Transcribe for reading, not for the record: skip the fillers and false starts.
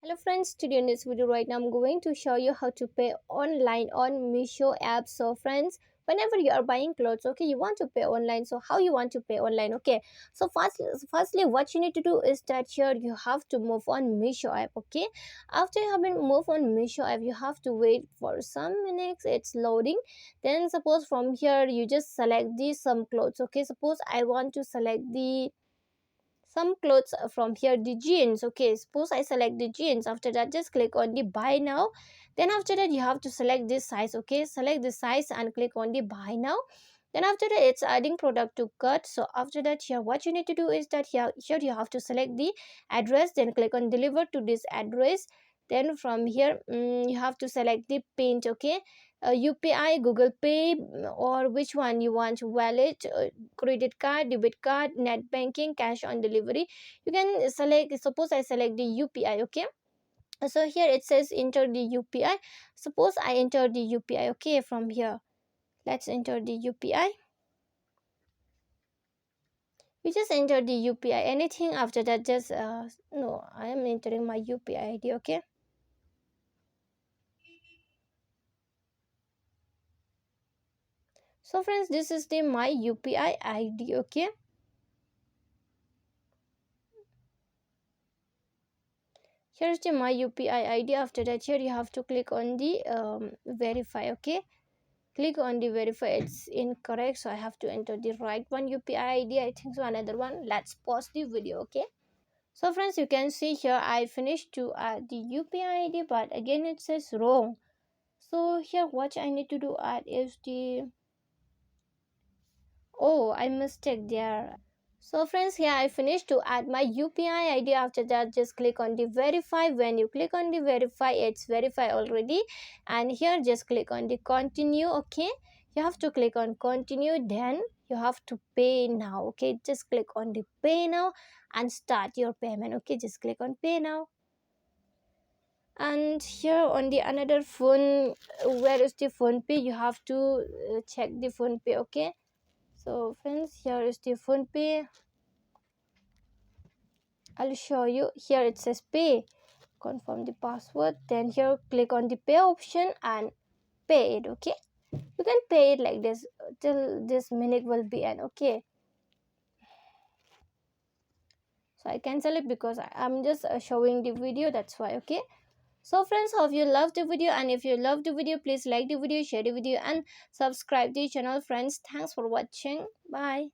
Hello friends, today in this video right now I'm going to show you how to pay online on Meesho app. So friends, whenever you are buying clothes, okay, you want to pay online. So how you want to pay online? Okay, so firstly what you need to do is that here you have to move on Meesho app. Okay, after you have been moved on Meesho app, you have to wait for some minutes. It's loading. Then suppose from here you just select the some clothes. Okay, suppose I want to select the some clothes from here, the jeans. Okay, suppose I select the jeans. After that, just click on the buy now. Then after that, you have to select this size. Okay, select the size and click on the buy now. Then after that, it's adding product to cart. So after that, here what you need to do is that here you have to select the address. Then click on deliver to this address. Then from here, you have to select the paint. Okay, UPI, Google Pay, or which one you want, wallet, credit card, debit card, net banking, cash on delivery. You can select, suppose I select the UPI. Okay, so here it says enter the UPI. Suppose I enter the UPI. Okay, from here let's enter the UPI. You just enter the UPI, anything after that, just no, I am entering my UPI ID. Okay, so friends, this is the my UPI ID. Okay, here's the my UPI ID. After that, here you have to click on the verify. Okay, click on the verify. It's incorrect, so I have to enter the right one UPI ID. I think so, another one. Let's pause the video. Okay, so friends, you can see here I finished to add the UPI ID, but again it says wrong. So here what I need to do add is the, oh, I mistake there. So friends, here I finished to add my UPI ID. After that, just click on the verify. When you click on the verify, it's verify already. And here just click on the continue. Okay, you have to click on continue. Then you have to pay now. Okay, just click on the pay now and start your payment. Okay, just click on pay now. And here on the another phone, where is the phone pay? You have to check the phone pay. Okay, so friends, here is the phone pay. I'll show you. Here it says pay, confirm the password. Then here click on the pay option and pay it. Okay, you can pay it like this till this minute will be end. Okay, so I cancel it because I'm just showing the video, that's why. Okay, so friends, hope you loved the video, and if you loved the video, please like the video, share the video and subscribe the channel. Friends, thanks for watching. Bye.